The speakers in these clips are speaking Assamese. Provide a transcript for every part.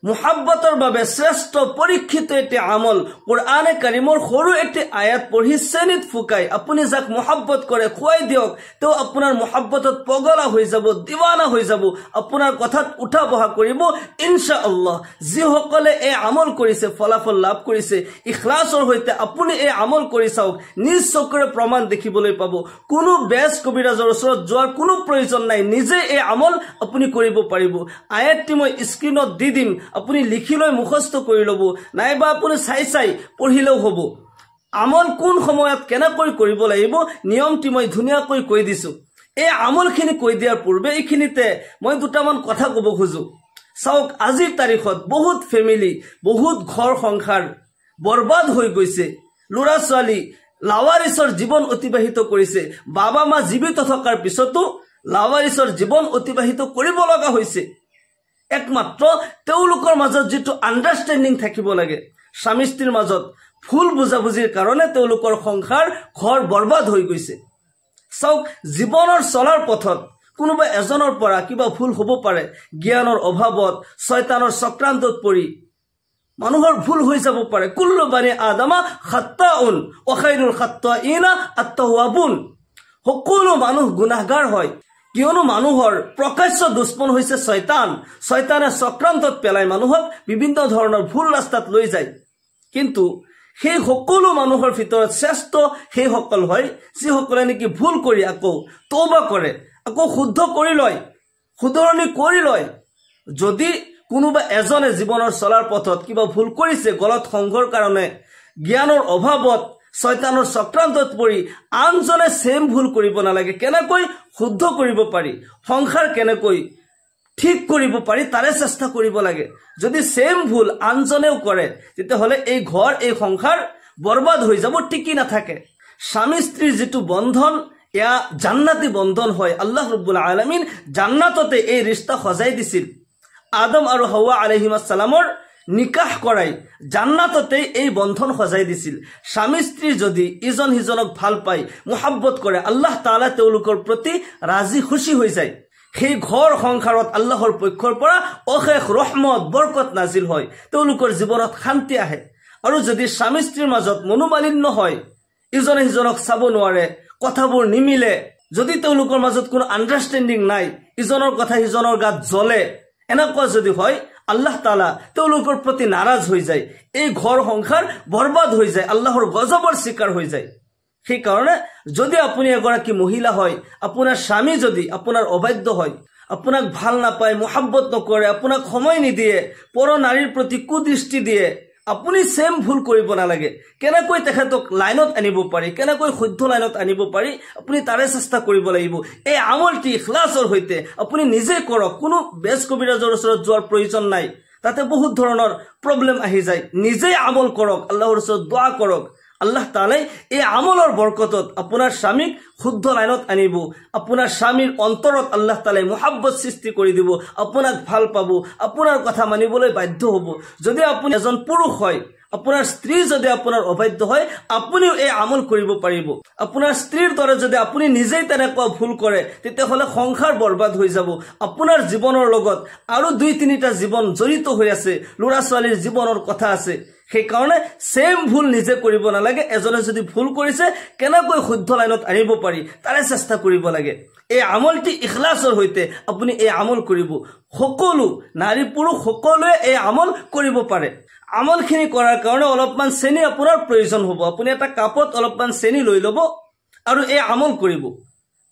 মুহাব্বতৰ বাবে শ্ৰেষ্ঠ পৰীক্ষিত এটি আমল কোৰআনে কাৰিমৰ সৰু এটি আয়াত পঢ়ি শ্ৰেণীত ফুকাই আপুনি যাক মুহাব্বত কৰে খুৱাই দিয়ক তো আপোনাৰ মুহাব্বতত পগলা হৈ যাব দিৱানা হৈ যাব আপোনাৰ কথাত উঠা বহা কৰিব ইনশাআল্লাহ যিসকলে এই আমল কৰিছে ফলাফল লাভ কৰিছে ইখলাসৰ সৈতে আপুনি এই আমল কৰি চাওক নিজ চকুৰে প্ৰমাণ দেখিবলৈ পাব কোনো বেজ কবিৰাজৰ ওচৰত যোৱাৰ কোনো প্ৰয়োজন নাই নিজে এই আমল আপুনি কৰিব পাৰিব আয়াতটি মই স্ক্ৰিনত দি দিম আপুনি লিখি লৈ মুখস্থ কৰি লব নাইবা আপুনি চাই পঢ়িলেও হ'ব আমল কোন সময়ত কেনেকৈ কৰিব লাগিব নিয়মটি মই ধুনিয়াকৈ কৈ দিছো এই আমলখিনি কৈ দিয়াৰ পূৰ্বে এইখিনিতে মই দুটামান কথা ক'ব খুজো চাওক আজিৰ তাৰিখত বহুত ফেমিলি বহুত ঘৰ সংসাৰ বৰবাদ হৈ গৈছে লৰা ছোৱালী লাৱাৰিছৰ জীৱন অতিবাহিত কৰিছে বাবা মা জীৱিত থকাৰ পিছতো লাৱাৰিছৰ জীৱন অতিবাহিত কৰিব লগা হৈছে একমাত্ৰ তেওঁলোকৰ মাজত যেটো আন্ডাৰষ্টেণ্ডিং থাকিব লাগে স্বামী স্ত্ৰীৰ মাজত ফুল বুজাবুজিৰ কাৰণে তেওঁলোকৰ সংসাৰ ঘৰ বৰবাদ হৈ গৈছে চাওক জীৱনৰ চলাৰ পথত কোনোবা এজনৰ পৰা কিবা ভুল হ'ব পাৰে জ্ঞানৰ অভাৱত শয়তানৰ চক্ৰান্তত পৰি মানুহৰ ভুল হৈ যাব পাৰে কুল্লু বানি আদমা খাত্তাউন ওয়া খায়ৰুল খাত্তাইনা আত-তাওয়াবুন সকলো মানুহ গুনাহগাৰ হয় কিয়নো মানুহৰ প্ৰকাশ্য দুশ্মন হৈছে শয়তানে চক্ৰান্তত পেলাই মানুহক বিভিন্ন ধৰণৰ ভুল ৰাস্তাত লৈ যায় কিন্তু সেই সকলো মানুহৰ ভিতৰত শ্ৰেষ্ঠ সেই সকল হয় যিসকলে নেকি ভুল কৰি আকৌ তওবা কৰে আকৌ শুদ্ধ কৰি লয় শুধৰণি কৰি লয় যদি কোনোবা এজনে জীৱনৰ চলাৰ পথত কিবা ভুল কৰিছে গলত সংঘৰ কাৰণে জ্ঞানৰ অভাৱত শয়তানৰ চক্ৰান্তত পৰি আনজনে সেম ভুল কৰিব নালাগে কেনেকৈ শুদ্ধ কৰিব পাৰি সংসাৰ কেনেকৈ ঠিক কৰিব পাৰি তাৰে চেষ্টা কৰিব লাগে যদি সেম ভুল আনজনেও কৰে তেতিয়াহলে এই ঘৰ এই সংসাৰ বৰবাদ হৈ যাব টিকি নাথাকে স্বামী স্ত্ৰীৰ যেটো বন্ধন ইয়া জান্নাতি বন্ধন হয় আল্লাহ ৰাব্বুল আলামিন জান্নাততে এই ৰিশতা সজাই দিছিল আদম আৰু হাৱা আলাইহিস সালামৰ নিকাহ কৰাই জান্নাততে এই বন্ধন সজাই দিছিল স্বামী স্ত্ৰী যদি ইজন হিজনক ভাল পায় মুহাব্বত কৰে আল্লাহ তাআলা তেওঁলোকৰ প্ৰতি ৰাজি খুশি হৈ যায় সেই ঘৰ সংসাৰত আল্লাহৰ পক্ষৰ পৰা অশেষ ৰহমত বৰকত নাজিল হয় তেওঁলোকৰ জীৱনত শান্তি আহে আৰু যদি স্বামী স্ত্ৰীৰ মাজত মনোমালিন্য হয় ইজনে হিজনক চাব নোৱাৰে কথাবোৰ নিমিলে যদি তেওঁলোকৰ মাজত কোনো আন্ডাৰষ্টেণ্ডিং নাই ইজনৰ কথা হিজনৰ গাত জ্বলে এনেকুৱা যদি হয় আল্লাহ তাআলা তেওঁলোকৰ প্ৰতি নাৰাজ হৈ যায় এই ঘৰ সংসাৰ বৰবাদ হৈ যায় আল্লাহৰ গজবৰ শিকাৰ হৈ যায় সেই কাৰণে যদি আপুনি এগৰাকী মহিলা হয় আপোনাৰ স্বামী যদি আপোনাৰ অবাধ্য হয় আপোনাক ভাল নাপায় মুহাব্বত নকৰে আপোনাক সময় নিদিয়ে পৰ নাৰীৰ প্ৰতি কুদৃষ্টি দিয়ে আপুনি সেম ভুল কৰিব নালাগে কেনেকৈ তেখেতক লাইনত আনিব পাৰি কেনেকৈ শুদ্ধ লাইনত আনিব পাৰি আপুনি তাৰে চেষ্টা কৰিব লাগিব এই আমলটি ইখলাসৰ হৈতে আপুনি নিজে কৰক কোনো বেজ কবিৰাজৰ ওচৰত যোৱাৰ প্ৰয়োজন নাই তাতে বহুত ধৰণৰ প্ৰবলেম আহি যায় নিজে আমল কৰক আল্লাহৰ ওচৰত দোয়া কৰক আল্লাহ তাআলাই এই আমলৰ বৰকতত আপোনাৰ স্বামীক শুদ্ধ লাইনত আনিব আপোনাৰ স্বামীৰ অন্তৰত আল্লাহ তাআলাই মুহাব্বত সৃষ্টি কৰি দিব আপোনাক ভাল পাব আপোনাৰ কথা মানিবলৈ বাধ্য হ'ব যদি আপুনি এজন পুৰুষ হয় আপোনাৰ স্ত্ৰী যদি আপোনাৰ অবাধ্য হয় আপুনিও এই আমল কৰিব পাৰিব আপোনাৰ স্ত্ৰীৰ দৰে যদি আপুনি নিজেই তেনেকুৱা ভুল কৰে তেতিয়াহলে সংসাৰ বৰবাদ হৈ যাব আপোনাৰ জীৱনৰ লগত আৰু 2-3টা জীৱন জড়িত হৈ আছে লৰা ছোৱালীৰ জীৱনৰ কথা আছে সেই কাৰণে সেম ভুল নিজে কৰিব নালাগে এজনে যদি ভুল কৰিছে কেনেকৈ শুদ্ধ লাইনত আনিব পাৰি তাৰে চেষ্টা কৰিব লাগে এই আমলটি ইখলাসৰ হৈতে আপুনি এই আমল কৰিব সকলো নাৰী পুৰুষ সকলোৱে এই আমল কৰিব পাৰে আমলখিনি কৰাৰ কাৰণে অলপমান চেনি আপোনাৰ প্ৰয়োজন হ'ব আপুনি এটা কাপত অলপমান চেনি লৈ লব আৰু এই আমল কৰিব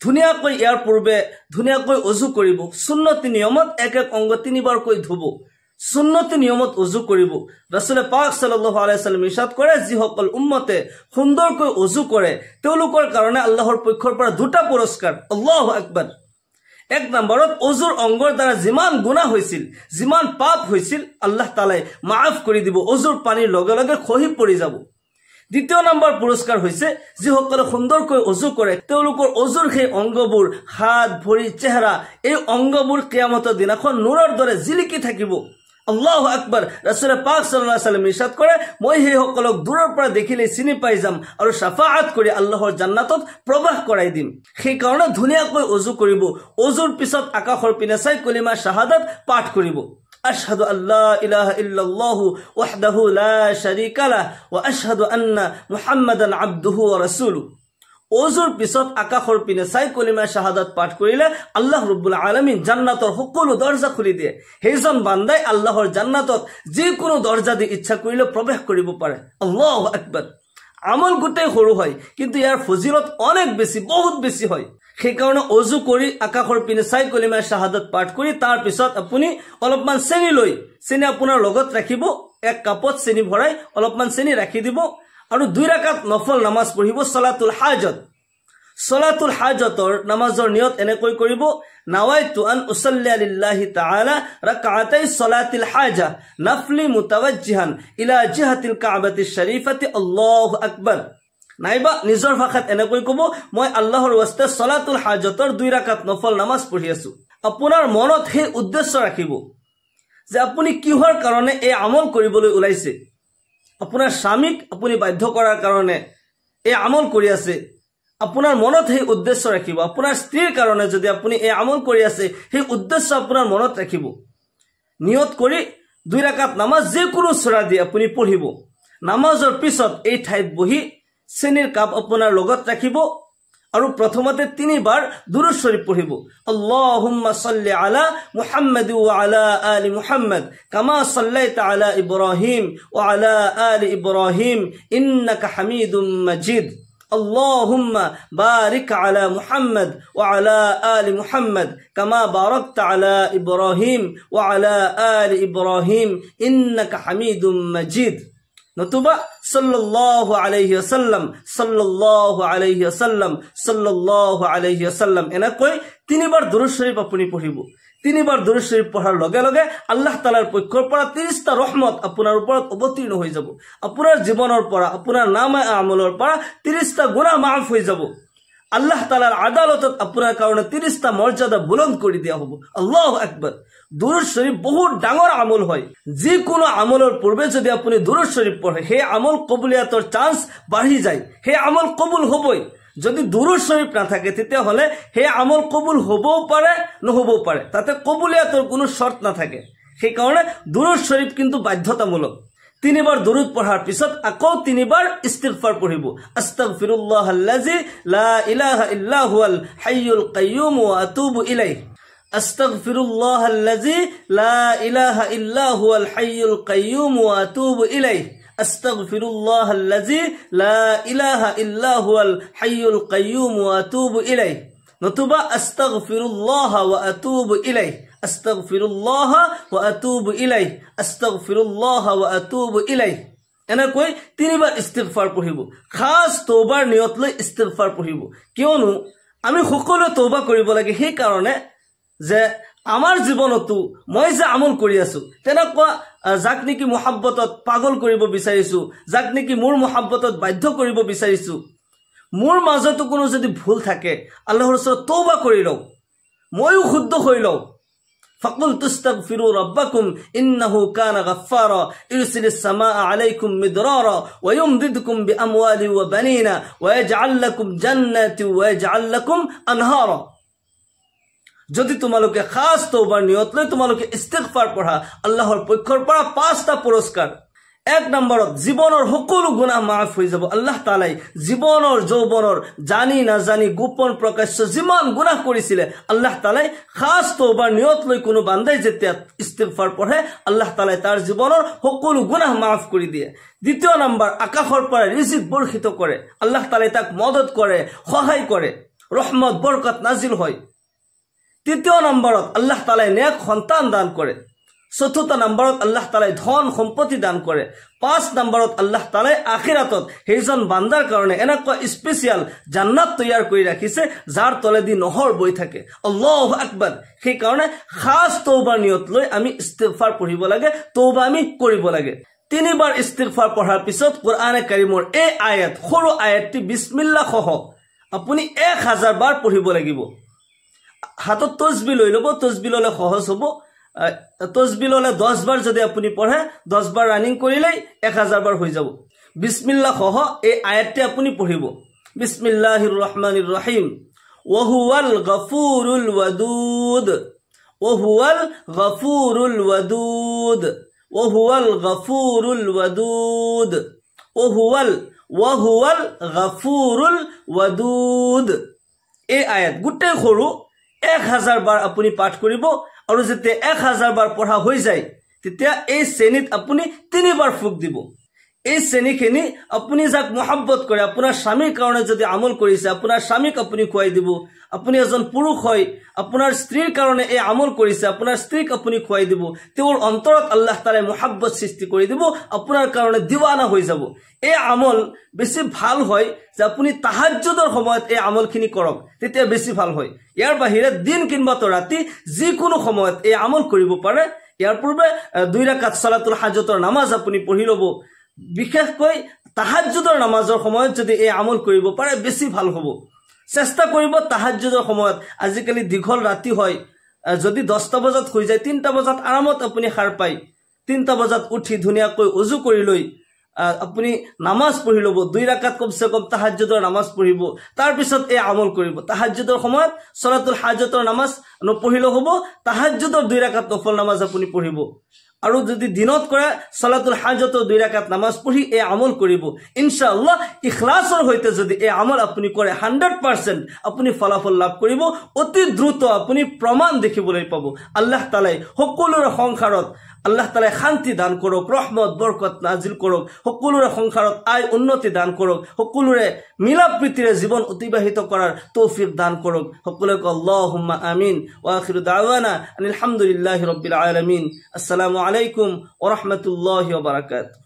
ধুনিয়াকৈ ইয়াৰ পূৰ্বে ধুনিয়াকৈ ওযু কৰিব সুন্নতি নিয়মত এক অংগ 3বাৰকৈ ধুব সুন্নতি নিয়মত ওযু কৰিব ৰাসূল পাক সাল্লাল্লাহু আলাইহি ওয়াসাল্লাম ইৰশাদ কৰে যিসকল উম্মতে সুন্দৰকৈ ওযু কৰে তেওঁলোকৰ কাৰণে আল্লাহৰ পক্ষৰ পৰা দুটা পুৰস্কাৰ আল্লাহু আকবাৰ এক নম্বৰত ওযুৰ অংগৰ দ্বাৰা যিমান গুনাহ হৈছিল যিমান পাপ হৈছিল আল্লাহ তাআলাই মাফ কৰি দিব ওযুৰ পানীৰ লগে লগে খহি পৰি যাব দ্বিতীয় নম্বৰ পুৰস্কাৰ হৈছে যিসকলে সুন্দৰকৈ ওযু কৰে তেওঁলোকৰ ওযুৰ সেই অংগবোৰ হাত ভৰি চেহাৰা এই অংগবোৰ কিয়ামতৰ দিনাখন নূৰৰ দৰে জিলিকি থাকিব আল্লাহু আকবাৰ ৰাসূল পাক সাল্লাল্লাহু আলাইহি ওয়াসাল্লাম ইৰশাদ কৰে মই সেই সকলক দূৰৰ পৰা দেখিলে চিনি পাই যাম আৰু শাফাআত কৰি আল্লাহৰ জান্নাতত প্ৰৱেশ কৰাই দিম সেই কাৰণে ধুনিয়াকৈ ওযু কৰিব ওযুৰ পিছত আকাশৰ পিনে চাই কলিমা শাহাদাত পাঠ কৰিব আশহাদু আল্লা ইলাহা ইল্লাল্লাহু ওয়াহদাহু লা শারীকা লাহ ওয়া আশহাদু আন্না মুহাম্মাদান আবদুহু ওয়া রাসূলুহু ওজুর পিছত আকাশৰ পিনে চাই কলিমা শাহাদাত পাঠ কৰিলে আল্লাহ ৰব্বুল আলামিন জান্নাতৰ সকলো দৰজা খুলি দিয়ে সেইজন বান্দাই আল্লাহৰ জান্নাতত যিকোনো দৰজা দি ইচ্ছা কৰিলে প্ৰৱেশ কৰিব পাৰে আল্লাহু আকবাৰ আমল গোটেই সৰু হয় কিন্তু ইয়াৰ ফজিলত অনেক বেছি বহুত বেছি হয় সেই কাৰণে ওজু কৰি আকাশৰ পিনে চাই কলিমা শাহাদাত পাঠ কৰি তাৰ পিছত আপুনি অলপমান চেনি লৈ চেনি আপোনাৰ লগত ৰাখিব এক কাপত চেনি ভৰাই অলপমান চেনি ৰাখি দিব আৰু 2 ৰাকাত নফল নামাজ পঢ়িব সলাতুল হাজতৰ নামাজৰ নিয়ত এনেকৈ কৰিব নাৱাইতু আন উছল্লি লিল্লাহি তাআলা রাকাতাই সলাতিল হাজা নফলি মুতাওয়াজ্জিহান ইলা জিহাতিল কাবাতিশ শরীফাতি আল্লাহু আকবার নাইবা নিজৰ ভাষাত এনেকৈ ক'ব মই আল্লাহৰ ওয়াস্তে সলাতুল হাজতৰ 2 ৰাকাত নফল নামাজ পঢ়ি আছো আপোনাৰ মনত হে উদ্দেশ্য ৰাখিব যে আপুনি কিহৰ কাৰণে এই আমল কৰিবলৈ ওলাইছে আপোনাৰ স্বামীক আপুনি বাধ্য কৰাৰ কাৰণে এই আমল কৰি আছে আপোনাৰ মনত হে উদ্দেশ্য ৰাখিব আপোনাৰ স্ত্ৰীৰ কাৰণে যদি আপুনি এই আমল কৰি আছে সেই উদ্দেশ্য আপোনাৰ মনত ৰাখিব নিয়ত কৰি 2 ৰাকাত নামাজ যে কোনো সূৰা দি আপুনি পঢ়িব নামাজৰ পিছত এই ঠাইত বহি চেনিৰ কাপ আপোনাৰ লগত ৰাখিব আৰু প্ৰথমতে 3 বাৰ দুৰুদ শৰীফ পঢ়িব আল্লাহুম্মা সাল্লি আলা মুহাম্মাদ ওয়া আলা আলি মুহাম্মাদ কামা সাল্লাইতা আলা ইব্রাহিম ওয়া আলা আলি ইব্রাহিম ইন্নাকা হামিদুম মাজিদ اللهم بارك على محمد وعلى آل محمد كما باركت على إبراهيم وعلى آل إبراهيم إنك حميد مجيد নতুবা সাল্লাল্লাহু আলাইহি ওয়াসাল্লাম সাল্লাল্লাহু আলাইহি ওয়াসাল্লাম সাল্লাল্লাহু আলাইহি ওয়াসাল্লাম এনেকৈ 3 বাৰ দুৰুদ শৰীফ আপুনি পঢ়িব 3 বাৰ দুৰুদ শৰীফ পঢ়াৰ লগে লগে আল্লাহ তাআলাৰ পক্ষৰ পৰা 30টা ৰহমত আপোনাৰ ওপৰত অৱতীৰ্ণ হৈ যাব আপোনাৰ জীৱনৰ পৰা আপোনাৰ নাম আমলৰ পৰা 30টা গুনাহ মাফ হৈ যাব আল্লাহ তাআলাৰ আদালতত আপোনাৰ কাৰণে 30টা মৰ্যাদা বুলন্দ কৰি দিয়া হ'ব আল্লাহু আকবাৰ দুৰুদ শৰীফ বহুত ডাঙৰ আমল হয় যিকোনো আমলৰ পূৰ্বে যদি আপুনি দুৰুদ শৰীফ পঢ়ে সেই আমল কবুলিয়াতৰ চান্স বাঢ়ি যায় সেই আমল কবুল হ'বই যদি দুৰুদ শৰীফ না থাকে তেতিয়া হলে সেই আমল কবুল হ'বও পাৰে নহবও পাৰে তাতে কবুলিয়াতৰ কোনো শৰ্ত না থাকে সেই কাৰণে দুৰুদ শৰীফ কিন্তু বাধ্যতামূলক 3 বাৰ দুৰুদ পঢ়াৰ পিছত আকৌ 3 বাৰ ইস্তিগফাৰ পঢ়িব আস্তাগফিৰুল্লাহাল্লাযী লা ইলাহা ইল্লা হুৱাল হাইয়ুল কাইয়্যুম ওয়া আতুবু ইলাইহি আস্তাগফিরুল্লাহাল্লাযী লা ইলাহা ইল্লা হুয়াল হাইয়ুল কাইয়্যুম ওয়া আতুবু ইলাইহি আস্তাগফিরুল্লাহাল্লাযী লা ইলাহা ইল্লা হুয়াল হাইয়ুল কাইয়্যুম ওয়া আতুবু ইলাইহি নতুবা আস্তাগফিরুল্লাহ ওয়া আতুবু ইলাইহি আস্তাগফিরুল্লাহ ওয়া আতুবু ইলাইহি আস্তাগফিরুল্লাহ ওয়া আতুবু ইলাইহি এনেকৈ 3 বাৰ ইস্তিগফাৰ পঢ়িব খাস তওবাৰ নিয়ত লৈ ইস্তিগফাৰ পঢ়িব কিয়নো আমি সকলো তওবা কৰিব লাগে সেই কাৰণে যে আমাৰ জীৱনতো মই যে আমল কৰি আছো তেনেকুৱা যাক নেকি মুহাব্বতত পাগল কৰিব বিচাৰিছো যাক নেকি মোৰ মুহাব্বতত বাধ্য কৰিব বিচাৰিছো মোৰ মাজতো কোনো যদি ভুল থাকে আল্লাহৰ ওচৰত তওবা কৰি লও ময়ো শুদ্ধ হৈ লও فقل تستغفروا ربكم إنه كان غفارا يرسل السماء عليكم مدرارا ويمددكم بأموال وبنين ويجعل لكم جنات ويجعل لكم أنهارا যদি তোমালোকে খাস তওবার নিয়ত লৈ তোমালোকে ইস্তিগফাৰ পঢ়া আল্লাহৰ পক্ষৰ পৰা 5টা পুৰস্কাৰ 1 নম্বৰত জীৱনৰ সকলো গুনাহ মাফ হৈ যাব আল্লাহ তাআলাই জীৱনৰ যৌৱনৰ জানি না জানি গোপন প্ৰকাশ্য যিমান গুনাহ কৰিছিলে আল্লাহ তাআলাই খাস তওবাৰ নিয়ত লৈ কোনো বান্দাই যেতিয়া ইস্তিগফাৰ পঢ়ে আল্লাহ তাআলাই তাৰ জীৱনৰ সকলো গুনাহ মাফ কৰি দিয়ে দ্বিতীয় নম্বৰ আকাশৰ পৰা ৰিজিক বৰ্ষিত কৰে আল্লাহ তাআলাই তাক মদত কৰে সহায় কৰে ৰহমত বৰকত নাজিল হয় তৃতীয় নম্বৰত আল্লাহ তাআলাই নেক সন্তান দান কৰে চতুৰ্থ নম্বৰত আল্লাহ তাআলাই ধন সম্পত্তি দান কৰে 5 নম্বৰত আল্লাহ তাআলাই আখিৰাতত সেইজন বান্দাৰ কাৰণে এনেকুৱা স্পেশাল জান্নাত তৈয়াৰ কৰি ৰাখিছে যাৰ তলেদি নহৰ বৈ থাকে আল্লাহু আকবাৰ সেই কাৰণে খাস তওবাৰ নিয়ত লৈ আমি ইস্তিগফাৰ পঢ়িব লাগে তওবা আমি কৰিব লাগে 3 বাৰ ইস্তিগফাৰ পঢ়াৰ পিছত কোৰআনে কাৰিমৰ এই আয়াত সৰু আয়াতটি বিসমিল্লাহ সহ আপুনি 1000 বাৰ পঢ়িব লাগিব হাতত তসবিহ লৈ লব তসবিহ ললে সহজ হ'ব তসবিহ ললে 10 বাৰ যদি আপুনি পঢ়ে 10 বাৰ ৰানিং কৰিলে 1000 বাৰ হৈ যাব বিসমিল্লাহ সহ এই আয়াতটি আপুনি পঢ়িব বিসমিল্লাহিৰ ৰহমানিৰ ৰহিম ওয়া হুৱাল গফুৰুল ওয়াদুদ ওহুয়াল গফুৰুল ওয়াদুদ, ওহুয়াল গফুৰুল ওয়াদুদ, ওহুয়াল গফুৰুল ওয়াদুদ। এই আয়াত গোটেই সৰু 1000 বাৰ আপুনি পাঠ কৰিব, আৰু যেতিয়া 1000 বাৰ পঢ়া হৈ যায় তেতিয়া এই শ্ৰেণীত আপুনি 3 বাৰ ফুক দিব। এই শ্ৰেণীখিনি আপুনি যাক মহব্বত কৰে, আপোনাৰ স্বামীৰ কাৰণে যদি আমল কৰিছে, আপোনাৰ স্বামীক আপুনি খুৱাই দিব। আপুনি এজন পুৰুষ হয়, আপোনাৰ স্ত্ৰীৰ কাৰণে এই আমল কৰিছে, আপোনাৰ স্ত্ৰীক আপুনি খুৱাই দিব। তেওঁৰ অন্তৰত আল্লাহ তাআলাই মহব্বত সৃষ্টি কৰি দিব, আপোনাৰ কাৰণে দিৱানা হৈ যাব। এই আমল বেছি ভাল হয় যে আপুনি তাহাজ্জুদৰ সময়ত এই আমলখিনি কৰক, তেতিয়া বেছি ভাল হয়। ইয়াৰ বাহিৰে দিন কিংবা ৰাতি যিকোনো সময়ত এই আমল কৰিব পাৰে। ইয়াৰ পূৰ্বে 2 ৰাকাত সালাতুল হাজতৰ নামাজ আপুনি পঢ়ি ল'ব। বিশেষকৈ তাহাজ্জুদৰ নামাজৰ সময়ত যদি এই আমল কৰিব পাৰে বেছি ভাল হ'ব। চেষ্টা কৰিব তাহাজ্জুদৰ সময়ত, আজিকালি দীঘল ৰাতি হয়, যদি 10টা বজাত হৈ যায় 3টা বজাত আৰামত আপুনি সাৰ পায়। 3টা বজাত উঠি ধুনীয়াকৈ উজু কৰি লৈ আপুনি নামাজ পঢ়ি ল'ব, 2 ৰাকাত কমসে কম তাহাজ্জুদৰ নামাজ পঢ়িব, তাৰপিছত এই আমল কৰিব। তাহাজ্জুদৰ সময়ত সালাতুল হাজতৰ নামাজ নপঢ়িলেও হ'ব, তাহাজ্জুদৰ 2 ৰাকাত নফল নামাজ আপুনি পঢ়িব। আৰু যদি দিনত কৰে সালাতুল হাজতৰ 2 ৰাকাত নামাজ পঢ়ি এই আমল কৰিব। ইনশাআল্লাহ ইখলাসৰ সৈতে যদি এই আমল আপুনি কৰে 100% আপুনি ফলাফল লাভ কৰিব। অতি দ্ৰুত আপুনি প্ৰমাণ দেখিবলৈ পাব। আল্লাহ তাআলাই সকলোৰে সংসাৰত আল্লাহ তাআলাই শান্তি দান কৰক, ৰহমত বৰকত নাজিল কৰক, সকলোৰে সংসাৰত আয় উন্নতি দান কৰক, সকলোৰে মিলা প্ৰীতিৰে জীৱন অতিবাহিত কৰাৰ তৌফিক দান কৰক। সকলোকে আল্লাহুম্মা আমিন। ওয়া আখিৰু দাওয়ানা আলহামদুলিল্লাহি ৰাব্বিল আলামিন। আসসালামু আলাইকুম ওয়া ৰাহমাতুল্লাহি ওয়া বাৰাকাতুহু।